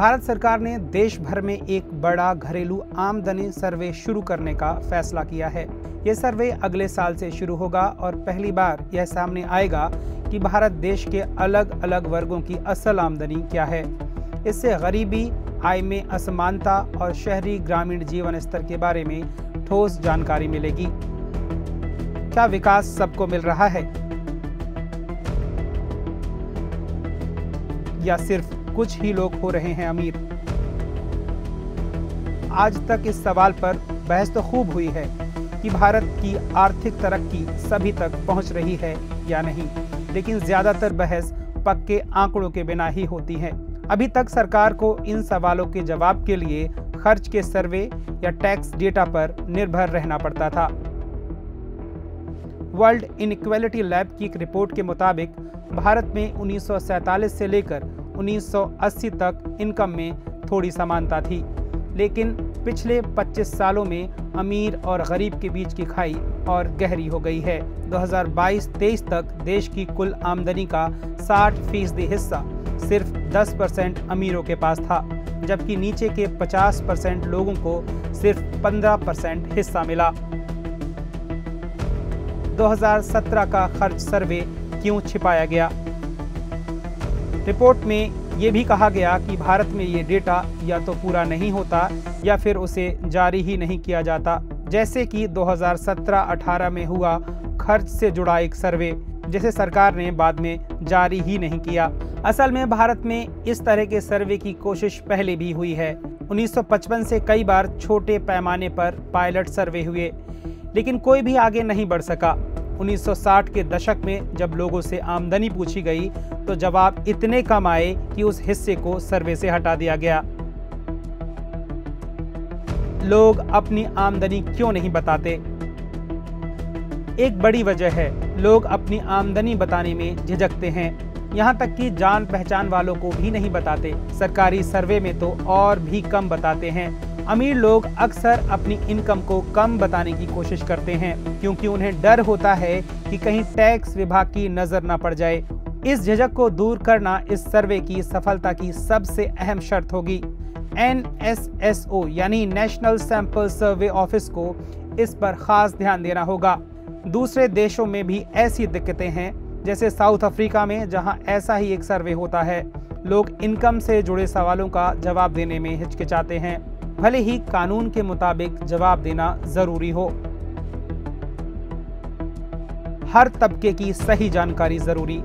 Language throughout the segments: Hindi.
भारत सरकार ने देश भर में एक बड़ा घरेलू आमदनी सर्वे शुरू करने का फैसला किया है। ये सर्वे अगले साल से शुरू होगा और पहली बार यह सामने आएगा कि भारत देश के अलग अलग वर्गों की असल आमदनी क्या है। इससे गरीबी, आय में असमानता और शहरी ग्रामीण जीवन स्तर के बारे में ठोस जानकारी मिलेगी। क्या विकास सबको मिल रहा है या सिर्फ कुछ ही लोग हो रहे हैं अमीर? आज तक इस सवाल पर बहस तो खूब हुई है कि भारत की आर्थिक तरक्की सभी तक पहुंच रही है या नहीं, लेकिन ज्यादातर बहस पक्के आंकड़ों के बिना ही होती है। अभी तक सरकार को इन सवालों के जवाब के लिए खर्च के सर्वे या टैक्स डेटा पर निर्भर रहना पड़ता था। वर्ल्ड इनइक्वालिटी लैब की एक रिपोर्ट के मुताबिक भारत में 1947 से लेकर 1980 तक इनकम में थोड़ी समानता थी, लेकिन पिछले 25 सालों में अमीर और गरीब के बीच की खाई और गहरी हो गई है। 2022-23 तक देश की कुल आमदनी का 60% हिस्सा सिर्फ 10% अमीरों के पास था, जबकि नीचे के 50% लोगों को सिर्फ 15% हिस्सा मिला। 2017 का खर्च सर्वे क्यों छिपाया गया? रिपोर्ट में ये भी कहा गया कि भारत में ये डेटा या तो पूरा नहीं होता या फिर उसे जारी ही नहीं किया जाता, जैसे कि 2017-18 में हुआ खर्च से जुड़ा एक सर्वे, जिसे सरकार ने बाद में जारी ही नहीं किया। असल में भारत में इस तरह के सर्वे की कोशिश पहले भी हुई है। 1955 से कई बार छोटे पैमाने पर पायलट सर्वे हुए, लेकिन कोई भी आगे नहीं बढ़ सका। 1960 के दशक में जब लोगों से आमदनी पूछी गई तो जवाब इतने कम आए कि उस हिस्से को सर्वे से हटा दिया गया। लोग अपनी आमदनी क्यों नहीं बताते? एक बड़ी वजह है, लोग अपनी आमदनी बताने में झिझकते हैं। यहाँ तक कि जान पहचान वालों को भी नहीं बताते। सरकारी सर्वे में तो और भी कम बताते हैं। अमीर लोग अक्सर अपनी इनकम को कम बताने की कोशिश करते हैं, क्योंकि उन्हें डर होता है कि कहीं टैक्स विभाग की नजर न पड़ जाए। इस झिझक को दूर करना इस सर्वे की सफलता की सबसे अहम शर्त होगी। NSSO यानी नेशनल सैंपल सर्वे ऑफिस को इस पर खास ध्यान देना होगा। दूसरे देशों में भी ऐसी दिक्कतें हैं, जैसे साउथ अफ्रीका में, जहां ऐसा ही एक सर्वे होता है। लोग इनकम से जुड़े सवालों का जवाब देने में हिचकिचाते हैं, भले ही कानून के मुताबिक जवाब देना जरूरी हो। हर तबके की सही जानकारी जरूरी।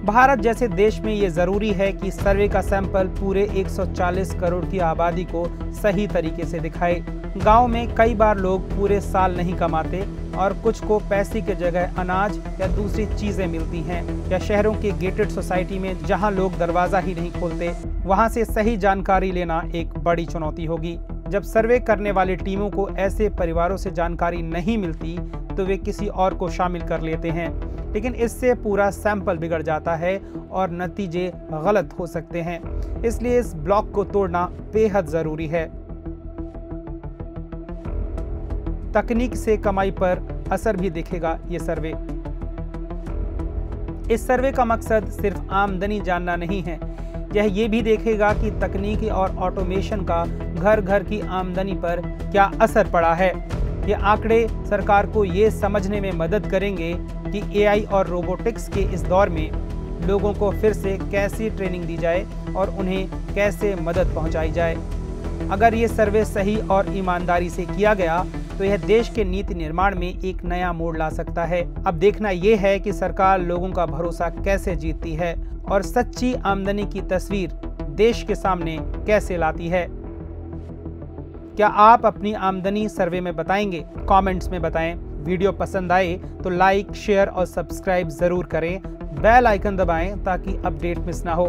भारत जैसे देश में ये जरूरी है कि सर्वे का सैंपल पूरे 140 करोड़ की आबादी को सही तरीके से दिखाए। गांव में कई बार लोग पूरे साल नहीं कमाते और कुछ को पैसे की जगह अनाज या दूसरी चीजें मिलती हैं, या शहरों के गेटेड सोसाइटी में जहां लोग दरवाजा ही नहीं खोलते, वहां से सही जानकारी लेना एक बड़ी चुनौती होगी। जब सर्वे करने वाली टीमों को ऐसे परिवारों से जानकारी नहीं मिलती तो वे किसी और को शामिल कर लेते हैं, लेकिन इससे पूरा सैंपल बिगड़ जाता है और नतीजे गलत हो सकते हैं। इसलिए इस ब्लॉक को तोड़ना बेहद जरूरी है। तकनीक से कमाई पर असर भी दिखेगा ये सर्वे। इस सर्वे का मकसद सिर्फ आमदनी जानना नहीं है, यह ये भी देखेगा कि तकनीकी और ऑटोमेशन का घर घर की आमदनी पर क्या असर पड़ा है। ये आंकड़े सरकार को ये समझने में मदद करेंगे कि AI और रोबोटिक्स के इस दौर में लोगों को फिर से कैसी ट्रेनिंग दी जाए और उन्हें कैसे मदद पहुंचाई जाए। अगर ये सर्वे सही और ईमानदारी से किया गया तो यह देश के नीति निर्माण में एक नया मोड़ ला सकता है। अब देखना यह है कि सरकार लोगों का भरोसा कैसे जीतती है और सच्ची आमदनी की तस्वीर देश के सामने कैसे लाती है। क्या आप अपनी आमदनी सर्वे में बताएंगे? कमेंट्स में बताएं। वीडियो पसंद आए तो लाइक, शेयर और सब्सक्राइब जरूर करें। बेल आइकन दबाएं ताकि अपडेट मिस ना हो।